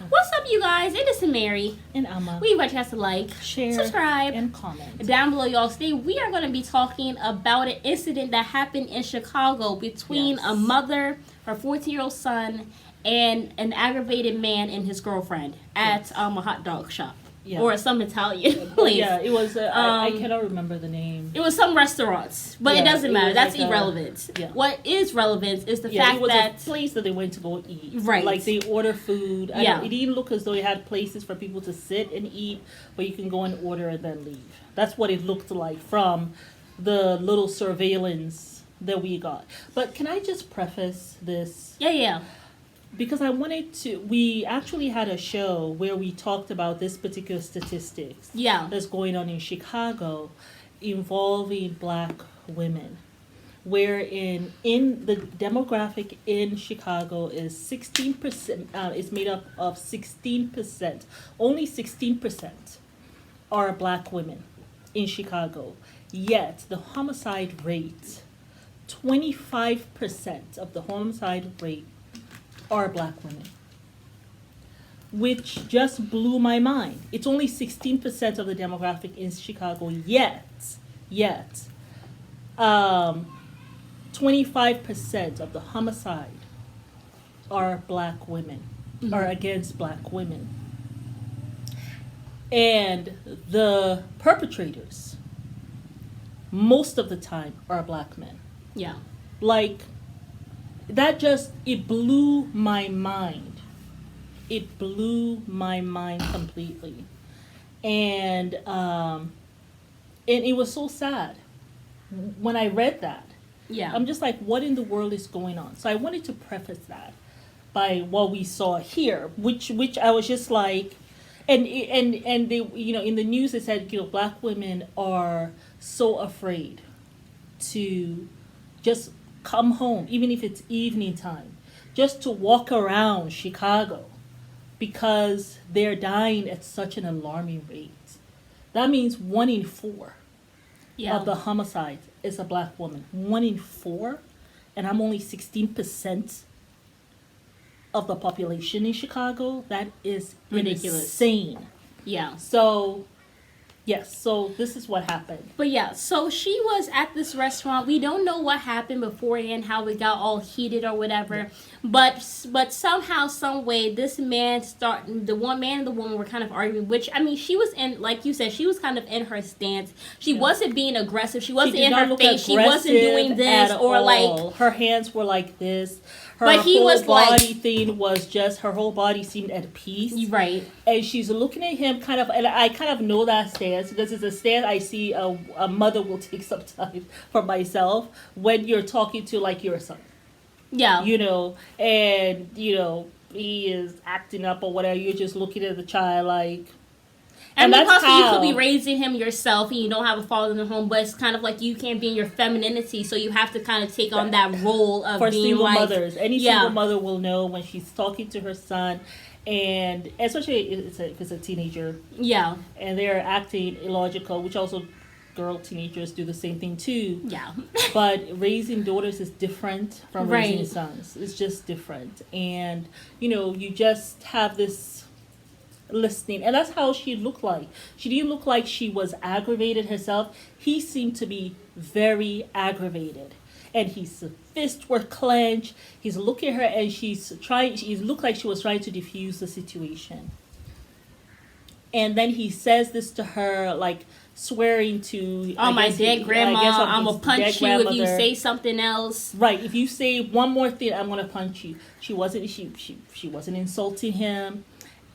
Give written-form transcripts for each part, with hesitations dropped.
What's up, you guys? It is Mary. And Amma. We invite you guys to like, Share, subscribe, and comment. down below, y'all. Today we are going to be talking about an incident that happened in Chicago between a mother, her 14-year-old son, and an aggravated man and his girlfriend at a hot dog shop. Yeah. Or some Italian place. Yeah, it was, I cannot remember the name. It was some restaurants, but it doesn't matter. That's like irrelevant. Yeah. What is relevant is the fact it was that... a place that they went to go eat. Right. Like, they order food. It didn't look as though it had places for people to sit and eat, but you can go and order and then leave. That's what it looked like from the little surveillance that we got. But can I just preface this? Yeah. Because we actually had a show where we talked about this particular statistics that's going on in Chicago involving black women, wherein in the demographic in Chicago is 16%, is made up of 16%, only 16% are black women in Chicago, yet the homicide rate, 25% of the homicide rate are black women, which just blew my mind. It's only 16% of the demographic in Chicago, yet 25% of the homicide are black women, are against black women. And the perpetrators, most of the time, are black men. Yeah. Like, it blew my mind. It blew my mind completely. And it was so sad when I read that. Yeah. I'm just like, what in the world is going on? So I wanted to preface that by what we saw here, which I was just like, and they, in the news it said, black women are so afraid to just come home, even if it's evening time, just to walk around Chicago, because they're dying at such an alarming rate. That means 1 in 4 of the homicides is a black woman. 1 in 4, and I'm only 16% of the population in Chicago. That is ridiculous, insane. Yeah. So yes, so this is what happened. But so she was at this restaurant. We don't know what happened beforehand, how it got all heated or whatever. Yeah. But somehow, some way, this man the one man and the woman were kind of arguing, which, I mean, she was in, like you said, she was kind of in her stance. She wasn't being aggressive. She wasn't in her face. She wasn't doing this or all. like... Her hands were like this. Her but he whole was body thing was just, her whole body seemed at peace. Right. And she's looking at him kind of, and I kind of know that stance because it's a stance I see a mother will take sometimes for myself when you're talking to like your son. Yeah. And, he is acting up or whatever. You're just looking at the child like... And because you could be raising him yourself and you don't have a father in the home, but it's kind of like you can't be in your femininity, so you have to kind of take on that role of for being single like... mothers. Any single mother will know when she's talking to her son, and especially if it's a teenager. Yeah. And they're acting illogical, which also teenagers do the same thing too. Yeah. But raising daughters is different from raising sons. It's just different. And, you just have this listening, and that's how she looked like. She didn't look like she was aggravated herself. He seemed to be very aggravated, and his fists were clenched. He's looking at her, and she looked like she was trying to defuse the situation. And then he says this to her, like swearing to, my dead grandma, I'm gonna punch you if you say something else. Right, if you say one more thing, I'm gonna punch you. She wasn't insulting him.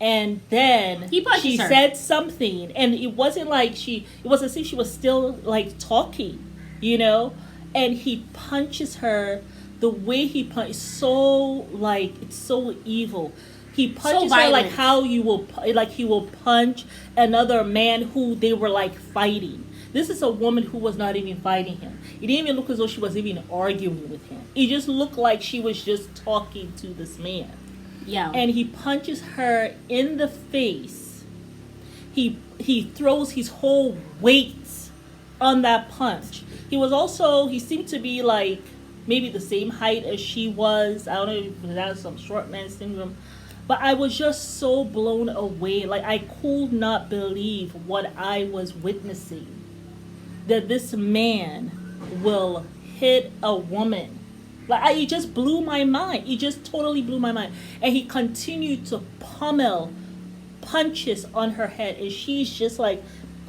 And then she said something, and it wasn't like it was as if she was still like talking, and he punches her. The way he punches, it's so evil. He punches her like how he will punch another man who they were like fighting. This is a woman who was not even fighting him. It didn't even look as though she was even arguing with him. It just looked like she was just talking to this man. Yeah. And he punches her in the face. He throws his whole weight on that punch. He seemed to be like maybe the same height as she was. I don't know if that's some short man syndrome. But I was just so blown away. Like, I could not believe what I was witnessing. That this man will hit a woman. Like, it just blew my mind. It just totally blew my mind. And he continued to pummel punches on her head. And she's just like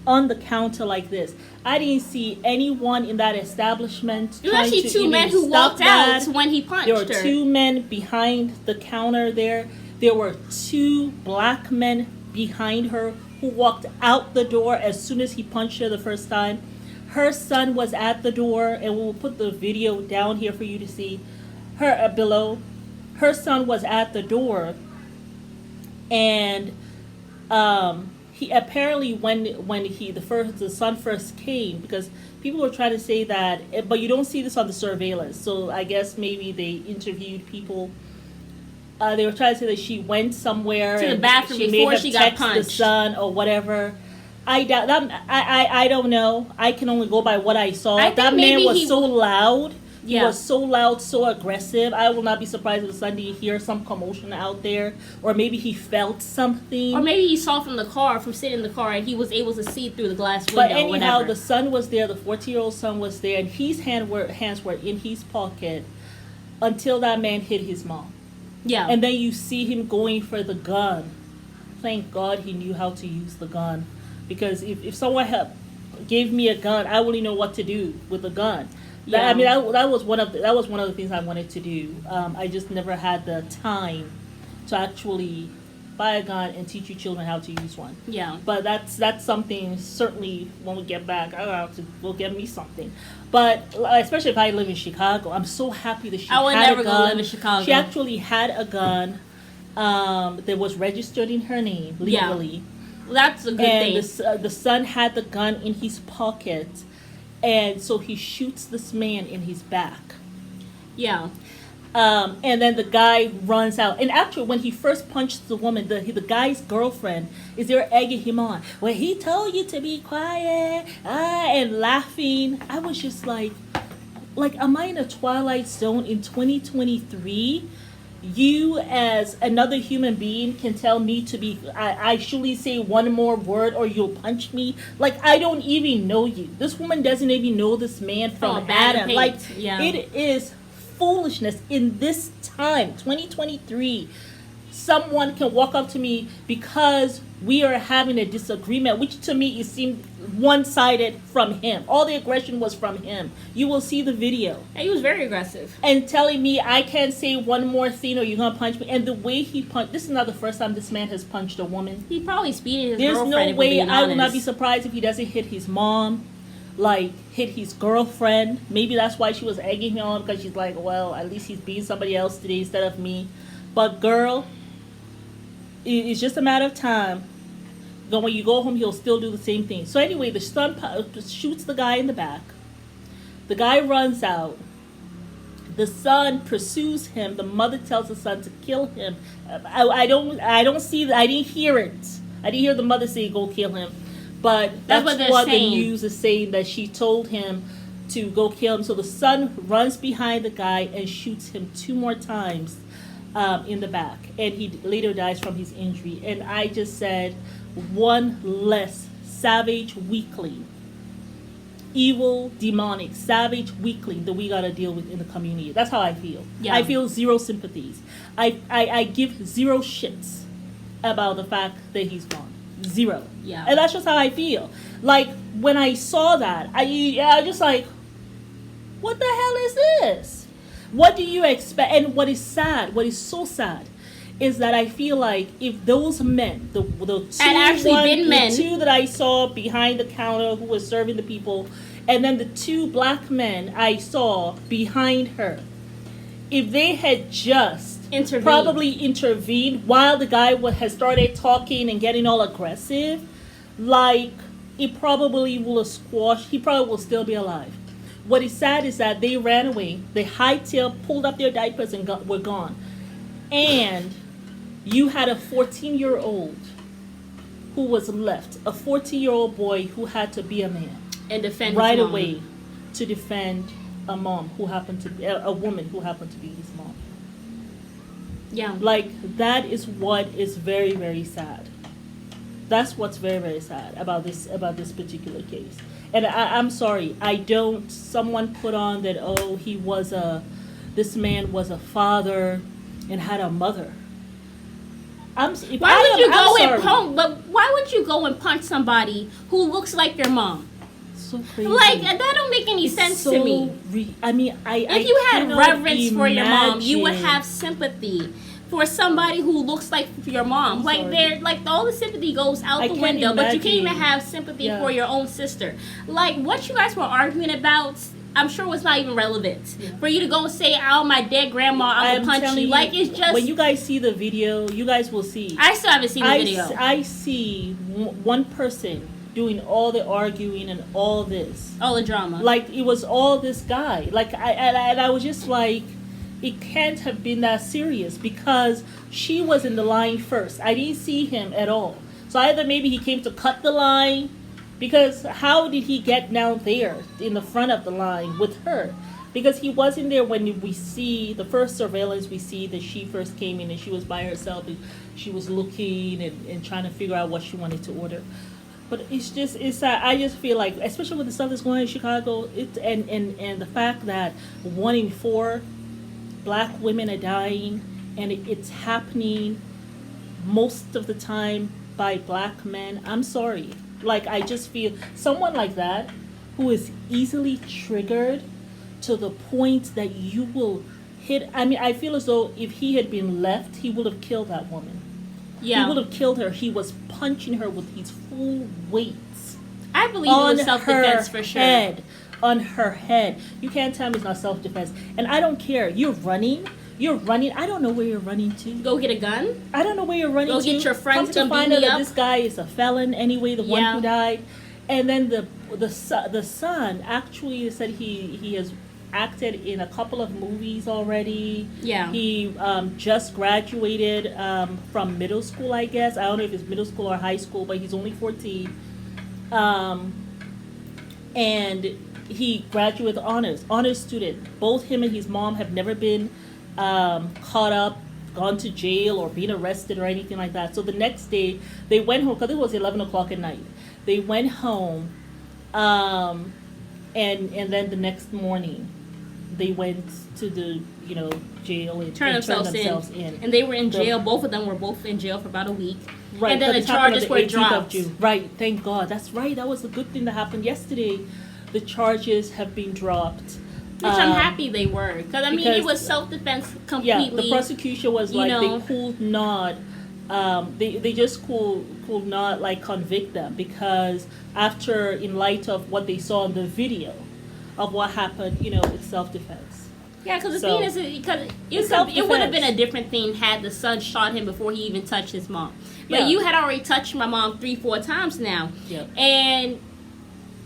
on the counter like this. I didn't see anyone in that establishment. There were actually two men who walked out when he punched her. There were two men behind the counter there. There were two black men behind her who walked out the door as soon as he punched her the first time. Her son was at the door, and we'll put the video down here for you to see. Her below. Her son was at the door, and he apparently when the son first came, because people were trying to say that, but you don't see this on the surveillance. So I guess maybe they interviewed people. They were trying to say that she went somewhere to the bathroom before she got punched. The son or whatever. I doubt that. I don't know. I can only go by what I saw. That man was so loud. Yeah. He was so loud, so aggressive. I will not be surprised if Sunday hear some commotion out there, or maybe he felt something, or maybe he saw from sitting in the car, and he was able to see through the glass window. But anyhow, the son was there. The 14-year-old son was there, and his hands were in his pocket until that man hit his mom. Yeah. And then you see him going for the gun. Thank God he knew how to use the gun. Because if someone gave me a gun, I wouldn't know what to do with a gun. Yeah. That was one of the things I wanted to do. I just never had the time to actually buy a gun and teach your children how to use one. Yeah. But that's something, certainly when we get back, I'll have to go get me something. But especially if I live in Chicago, I'm so happy that she had a gun. I would never go live in Chicago. She actually had a gun that was registered in her name legally. Yeah. Well, that's a good thing. And the son had the gun in his pocket, and so he shoots this man in his back. Yeah. And then the guy runs out. And actually, when he first punched the woman, the guy's girlfriend is there egging him on. Well, he told you to be quiet, and laughing. I was just like, am I in a twilight zone in 2023? You, as another human being, can tell me to be, I surely say one more word or you'll punch me. I don't even know you. This woman doesn't even know this man from Adam. It is foolishness in this time, 2023. Someone can walk up to me because we are having a disagreement, which to me it seemed one-sided from him. All the aggression was from him. You will see the video. And he was very aggressive. And telling me I can't say one more thing or you're going to punch me. And the way he punched, this is not the first time this man has punched a woman. He probably speeded his There's girlfriend. There's no way, I would not be surprised if he doesn't hit his mom, hit his girlfriend. Maybe that's why she was egging him on, because she's like, well, at least he's being somebody else today instead of me. But girl, it's just a matter of time. When you go home, he'll still do the same thing. So anyway, the son shoots the guy in the back. The guy runs out. The son pursues him. The mother tells the son to kill him. I don't see that. I didn't hear it. I didn't hear the mother say go kill him. But that's what the news is saying, that she told him to go kill him. So the son runs behind the guy and shoots him 2 more times in the back. And he later dies from his injury. And I just said, one less savage weakling, evil, demonic, savage weakling that we got to deal with in the community. That's how I feel. Yeah. I feel zero sympathies. I give 0 shits about the fact that he's gone. 0. Yeah. And that's just how I feel. When I saw that, I just what the hell is this? What do you expect? And what is sad, what is so sad, is that I feel like if those men, the two that I saw behind the counter who was serving the people, and then the 2 black men I saw behind her, if they had just probably intervened while the guy had started talking and getting all aggressive, it probably will have squashed, he probably will still be alive. What is sad is that they ran away, they hightailed, pulled up their diapers and were gone. And you had a 14-year-old who was left, a 14-year-old boy who had to be a man and defend right away to defend a mom who happened to be a woman who happened to be his mom. Yeah. Like, that is what is very, very sad. That's what's very, very sad about this particular case. And I'm sorry, I don't. Someone put on that. Oh, this man was a father and had a mother. Why would you go and punch? But why would you go and punch somebody who looks like your mom? So crazy. Like, that don't make any sense to me. If you had reverence for your mom, you would have sympathy for somebody who looks like your mom. Like, they're like, all the sympathy goes out the window, but you can't even have sympathy for your own sister. Like, what you guys were arguing about, I'm sure was not even relevant. Yeah. For you to go and say, "Oh, my dead grandma, I'm gonna punch you." Like, it's just, when you guys see the video, you guys will see. I still haven't seen the video. I see one person doing all the arguing and all this, all the drama. Like, it was all this guy. Like, I was just like, it can't have been that serious, because she was in the line first. I didn't see him at all. So either maybe he came to cut the line. Because how did he get down there in the front of the line with her? Because he wasn't there when we see the first surveillance. We see that she first came in and she was by herself and she was looking and trying to figure out what she wanted to order. But I just feel like, especially with the stuff that's going on in Chicago, and the fact that 1 in 4 black women are dying, and it's happening most of the time by black men. I'm sorry. Like, I just feel someone like that, who is easily triggered to the point that you will hit. I mean, I feel as though if he had been left, he would have killed that woman. Yeah. He would have killed her. He was punching her with his full weight. I believe it was self-defense for sure. On her head. You can't tell me it's not self-defense. And I don't care. You're running. I don't know where you're running to. Go get a gun? I don't know where you're running to. Go get your friends to find out that this guy is a felon anyway, the one who died. And then the son actually said he has acted in a couple of movies already. Yeah. He just graduated from middle school, I guess. I don't know if it's middle school or high school, but he's only 14. And he graduated with honors student. Both him and his mom have never been caught up, gone to jail, or been arrested or anything like that. So the next day they went home, because it was 11 o'clock at night. They went home, and then the next morning they went to the jail and turned themselves in. And they were in jail. Both of them were both in jail for about a week. Right. And then the charges were dropped. Right. Thank God. That's right. That was a good thing that happened yesterday. The charges have been dropped. Which I'm happy they were. Because, I mean, it was self-defense completely. Yeah, the prosecution was like, they could not, they just could not, like, convict them. Because in light of what they saw in the video of what happened, it's self-defense. Yeah, because the thing is, it would have been a different thing had the son shot him before he even touched his mom. But you had already touched my mom 3-4 times now. Yeah. And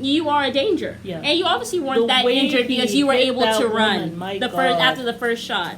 you are a danger. Yeah. And you obviously weren't that injured because you were able to run after the first shot.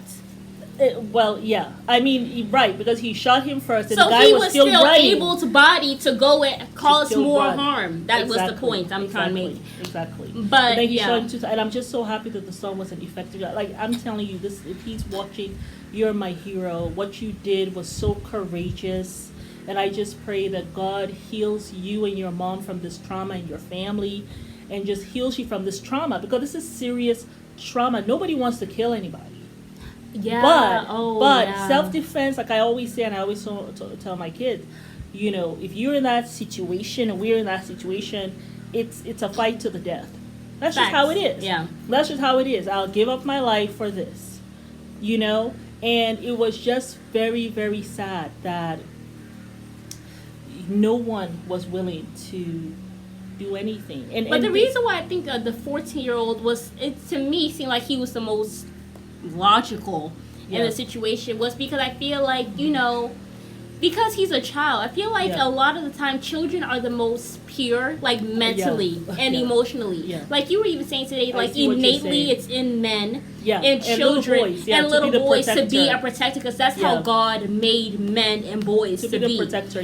Well, yeah. I mean, right, because he shot him first, and so the guy was still running. Able to body to go and cause more harm. That was the point I'm trying to make. Exactly. But then he shot him and I'm just so happy that the son wasn't effective. Like, I'm telling you, this, if he's watching, you're my hero. What you did was so courageous. And I just pray that God heals you and your mom from this trauma, and your family, and just heals you from this trauma, because this is serious trauma. Nobody wants to kill anybody. Yeah. But self-defense, like I always say, and I always tell my kids, if you're in that situation and we're in that situation, it's a fight to the death. That's just how it is. Yeah. That's just how it is. I'll give up my life for this. And it was just very, very sad that no one was willing to do anything. But the reason why I think the 14-year-old to me, seemed like he was the most logical in the situation, was because I feel like, because he's a child, I feel like a lot of the time children are the most pure, like mentally and emotionally. Yeah. Like you were even saying today, like innately it's in men and children and little boys to be a protector, because that's how God made men and boys to be. The protector,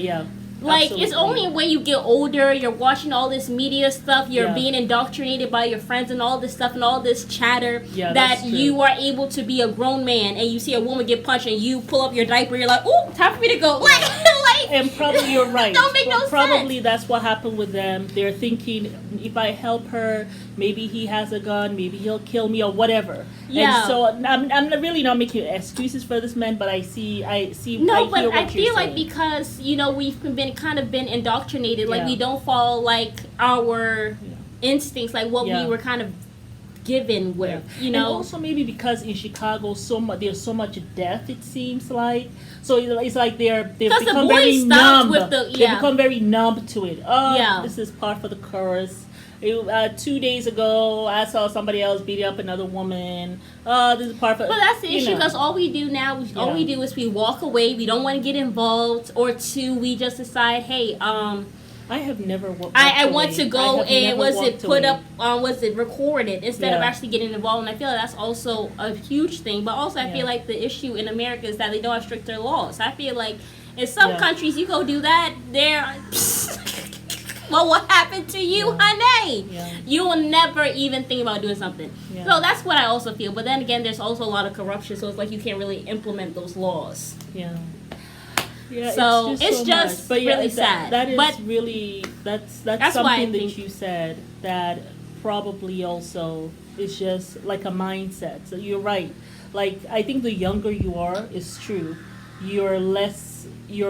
Like, it's Absolutely. only when you get older, you're watching all this media stuff, you're Yeah. being indoctrinated by your friends and all this stuff and all this chatter Yeah, that that's true. you are able to be a grown man and you see a woman get punched and you pull up your diaper, you're like, oh, time for me to go. Like, And probably you're right. Don't make no Probably sense. that's what happened with them. They're thinking, if I help her, maybe he has a gun, maybe he'll kill me or whatever. Yeah. And so I'm really not making excuses for this man, but I see. No, I but hear what I you're feel like saying. because, we've kind of been indoctrinated, like Yeah. we don't follow like our Yeah. instincts, like what Yeah. we were kind of given with, And also maybe because in Chicago there's so much death, it seems like. So it's like they've 'Cause the become boys very stopped numb. with the- They yeah. become very numb to it. Oh, Yeah. this is part for the chorus. 2 days ago, I saw somebody else beating up another woman. Oh, this is part for. But that's the you issue know. because all we do now, all we do is we walk away. We don't want to get involved, or two, we just decide, hey, I have never walked I away. want to I go have and never was it walked put away. up was it recorded instead of Yeah. actually getting involved, and I feel like that's also a huge thing. But also I Yeah. feel like the issue in America is that they don't have stricter laws. I feel like in some Yeah. countries you go do that, they're well, what happened to you, Yeah. honey? Yeah. You will never even think about doing something. Yeah. So that's what I also feel. But then again, there's also a lot of corruption, so it's like you can't really implement those laws. Yeah. Yeah, So, it's so just much. But yeah, really sad. That is But really that's that's why I something that think- you said that probably also is just like a mindset. So you're right. Like I think the younger you are is true. You're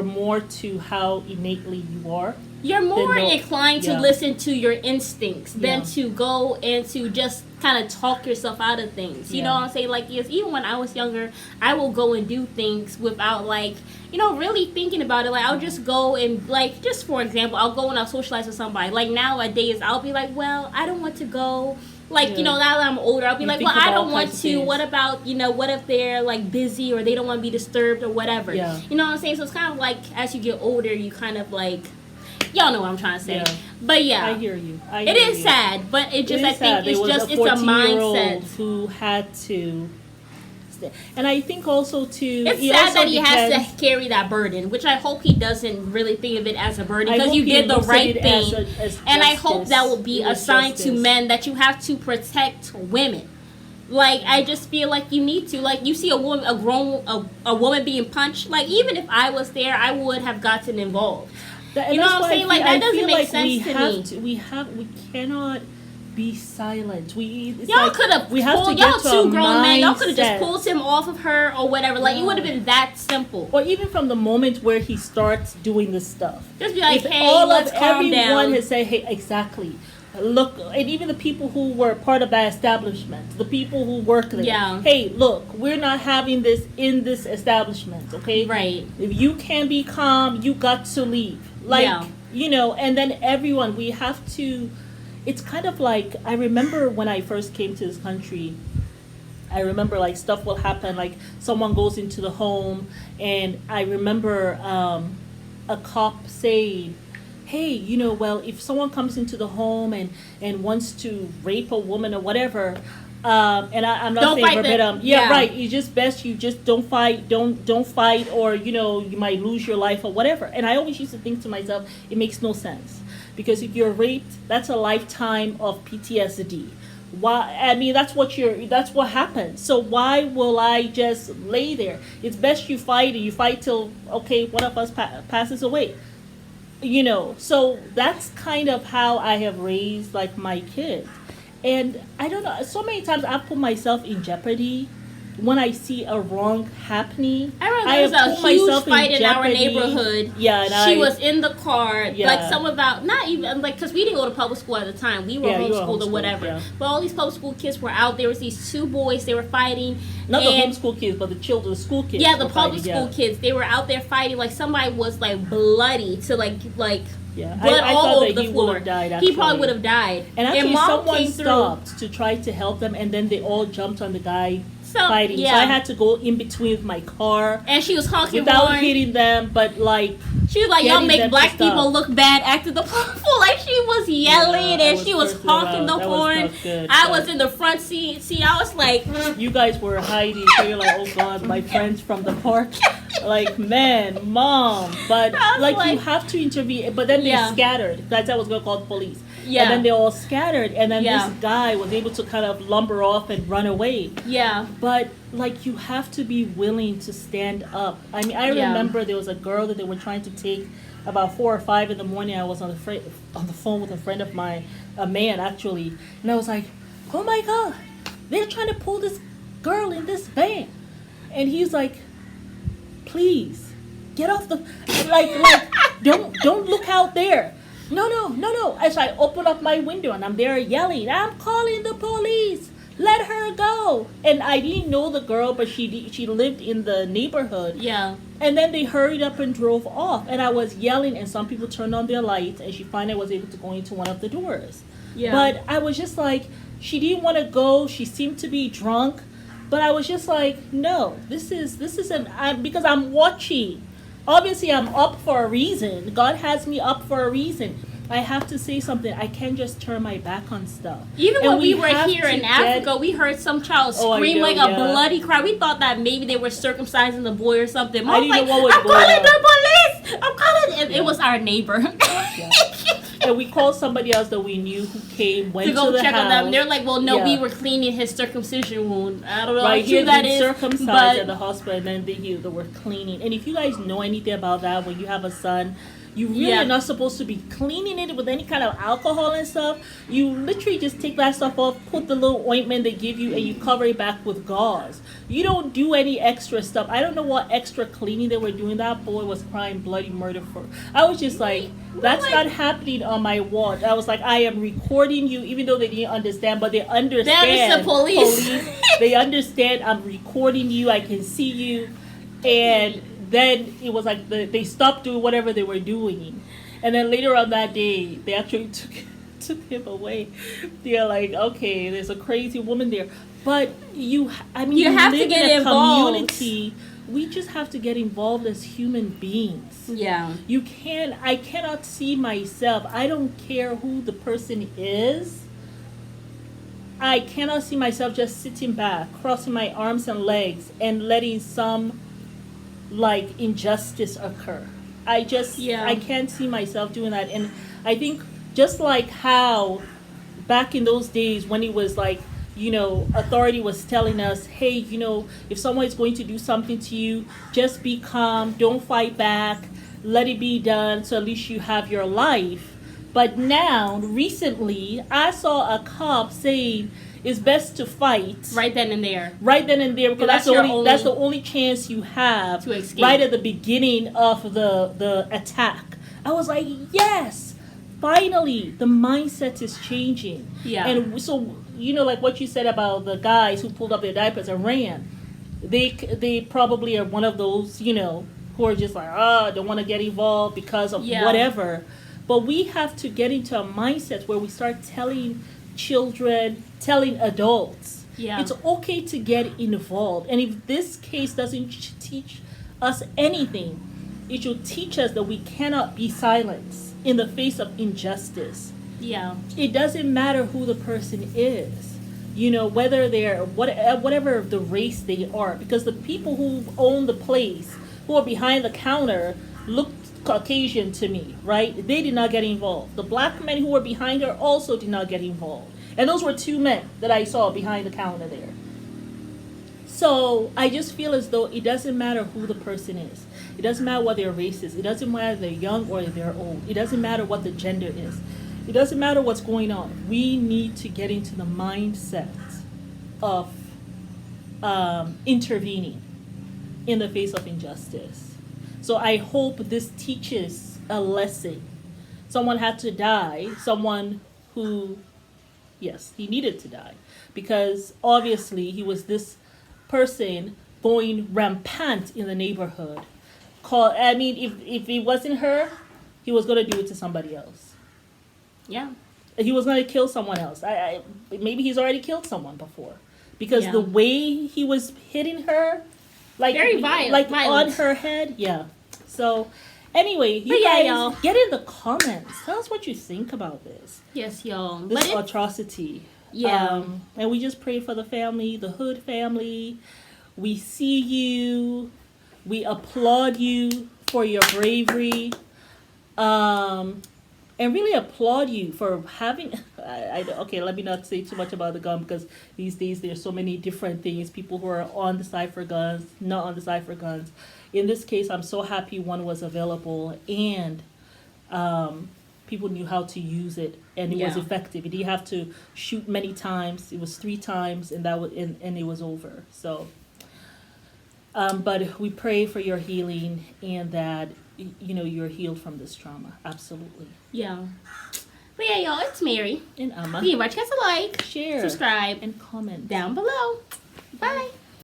more to how innately you are. you're more Then inclined to yeah. listen to your instincts than Yeah. to go and to just kind of talk yourself out of things. You know Yeah. what I'm saying? Like, yes, even when I was younger, I will go and do things without, like, really thinking about it. Like, I'll just go and, like, just for example, I'll go and I'll socialize with somebody. Like, nowadays, I'll be like, well, I don't want to go. Like, Yeah. now that I'm older, I'll be You like, think well, I about all don't want kinds of to. things. What about, what if they're, like, busy or they don't want to be disturbed or whatever? Yeah. You know what I'm saying? So it's kind of like, as you get older, you kind of, like, y'all know what I'm trying to say. Yeah. But yeah. I hear you. It is sad, but it just, I think it's just, it's a 14-year-old mindset. who had to. And I think also too. It's it sad also that he has depends- to carry that burden, which I hope he doesn't really think of it as a burden I because hope you he did the looks at right it as thing. as And I hope justice. that will be It was assigned to justice. men that you have to protect women. Like, I just feel like you need to. Like, you see a woman, a woman being punched. Like, even if I was there, I would have gotten involved. And You know that's what I'm why I saying? Like, feel- that I doesn't feel make like sense we to have me. To, we cannot be silent. It's Y'all like could have we have to pulled, get y'all to two a grown men. Y'all could have just mindset. pulled him off of her or whatever. Like, it would have been that simple. Or even from the moment where he starts doing this stuff. Just be like, If hey, all let's of calm everyone down. has said, hey, exactly. Look, and even the people who were part of that establishment, the people who work there. Yeah. Hey, look, we're not having this in this establishment, okay? Right. If you can't be calm, you got to leave. Like, Yeah. and then everyone, we have to, it's kind of like, I remember when I first came to this country, I remember like stuff will happen, like someone goes into the home, and I remember a cop saying, hey, well, if someone comes into the home and wants to rape a woman or whatever, and I'm not Don't saying fight them. verbatim. Yeah. Right. It's just best you just don't fight, don't fight, or you might lose your life or whatever. And I always used to think to myself, it makes no sense, because if you're raped, that's a lifetime of PTSD. Why? I mean, that's what happens. So why will I just lay there? It's best you fight, and you fight till one of us passes away. So that's kind of how I have raised like my kids. And I don't know, so many times I've put myself in jeopardy when I see a wrong happening. I remember there was have a put myself huge fight in our jeopardy. neighborhood. Yeah, and she was in the car, Yeah. like some about, not even, like, because we didn't go to public school at the time. We were Yeah, you were homeschooled or homeschooled, whatever. yeah. But all these public school kids were out. There was these two boys, they were fighting. Not the and- homeschool kids, but the children, the school kids. Yeah, the were public fighting, school kids. They were out there fighting. Like, somebody was, like, bloody to, like Yeah, blood I all thought over that the he floor. would have died. He Actually. probably would have died. And actually, Mom someone came through. stopped to try to help them, and then they all jumped on the guy fighting. yeah. So I had to go in between with my car And she was honking without horn. hitting them, but like. She was like, y'all getting make them black to stop. people look bad acting the fool. Like, she was yelling I and she was cursing honking them the out. That was horn. not good, I but- was in the front seat. See, I was like, You guys were hiding, so you're like, oh God, my friends from the park. Like, man, mom, but I was like you like- have to intervene. But then they Yeah. scattered. That's I was gonna call the police. Yeah. And then they all scattered, and then Yeah. this guy was able to kind of lumber off and run away. Yeah. But like you have to be willing to stand up. I mean, I Yeah. remember there was a girl that they were trying to take about 4 or 5 in the morning. I was on the phone with a friend of mine, a man actually, and I was like, "Oh my God, they're trying to pull this girl in this van," and he's like, "Please, get off the like don't look out there." No. As I open up my window and I'm there yelling, "I'm calling the police. Let her go." And I didn't know the girl, but she lived in the neighborhood. Yeah. And then they hurried up and drove off. And I was yelling, and some people turned on their lights, and she finally was able to go into one of the doors. Yeah. But I was just like, she didn't want to go. She seemed to be drunk. But I was just like, no, this is because I'm watching. Obviously, I'm up for a reason. God has me up for a reason. I have to say something. I can't just turn my back on stuff. Even And when we were have here to in Africa, we heard some child Oh, I scream know, like a yeah. bloody cry. We thought that maybe they were circumcising the boy or something. Mom I was didn't like, know what was "I'm going calling on." the police. I'm calling." It was our neighbor. And we called somebody else that we knew who came, went To go the check house. on them. They're like, "Well, no, Yeah. we were cleaning his circumcision wound." I don't know Right, how he true had that been is, circumcised at the but hospital, and then they were cleaning. And if you guys know anything about that, when you have a son, you really Yeah. are not supposed to be cleaning it with any kind of alcohol and stuff. You literally just take that stuff off, put the little ointment they give you, and you cover it back with gauze. You don't do any extra stuff. I don't know what extra cleaning they were doing. That boy was crying bloody murder for. I was just like, that's not happening on my watch. I was like, I am recording you, even though they didn't understand, but they understand. That is the police. They understand I'm recording you. I can see you. And then it was like they stopped doing whatever they were doing. And then later on that day, they actually took him away. They're like, okay, there's a crazy woman there. But you You live have to in get a involved. community. We just have to get involved as human beings. yeah, I cannot see myself. I don't care who the person is. I cannot see myself just sitting back, crossing my arms and legs, and letting some like injustice occur. I can't see myself doing that. And I think just like how back in those days when it was like, authority was telling us, hey, if someone is going to do something to you, just be calm, don't fight back, let it be done, so at least you have your life. But now, recently, I saw a cop saying it's best to fight right then and there. right then and there, because That's that's the only chance you have To escape. right at the beginning of the attack. I was like, yes, finally the mindset is changing. Yeah. And so like what you said about the guys who pulled up their diapers and ran, they probably are one of those who are just like, don't want to get involved because of Yeah. whatever. But we have to get into a mindset where we start telling children, telling adults, Yeah. it's okay to get involved. And if this case doesn't teach us anything, it should teach us that we cannot be silent in the face of injustice. Yeah. It doesn't matter who the person is, whether they're whatever the race they are, because the people who own the place, who are behind the counter, looked Caucasian to me, right? They did not get involved. The black men who were behind her also did not get involved. And those were 2 men that I saw behind the counter there. So I just feel as though it doesn't matter who the person is. It doesn't matter what their race is. It doesn't matter if they're young or if they're old. It doesn't matter what the gender is. It doesn't matter what's going on. We need to get into the mindset of intervening in the face of injustice. So I hope this teaches a lesson. Someone had to die, someone who, yes, he needed to die, because obviously he was this person going rampant in the neighborhood. If it wasn't her, he was going to do it to somebody else. Yeah. He was going to kill someone else. Maybe he's already killed someone before, because Yeah. the way he was hitting her, like Very violent. like violent. on her head, yeah. So anyway, you But yeah, guys y'all. get in the comments. Tell us what you think about this Yes, y'all. this But atrocity. yeah. And we just pray for the family, the Hood family. We see you. We applaud you for your bravery. And really applaud you for having. Okay, let me not say too much about the gun because these days there's so many different things. People who are on the side for guns, not on the side for guns. In this case, I'm so happy one was available and people knew how to use it and it was effective. You didn't have to shoot many times. It was 3 times and that was and it was over. So, but we pray for your healing and that you're healed from this trauma. Absolutely. Yeah. But yeah, y'all, it's Mary. And Amma. Be much. Guys, a like, Share, subscribe, and comment down below. Bye.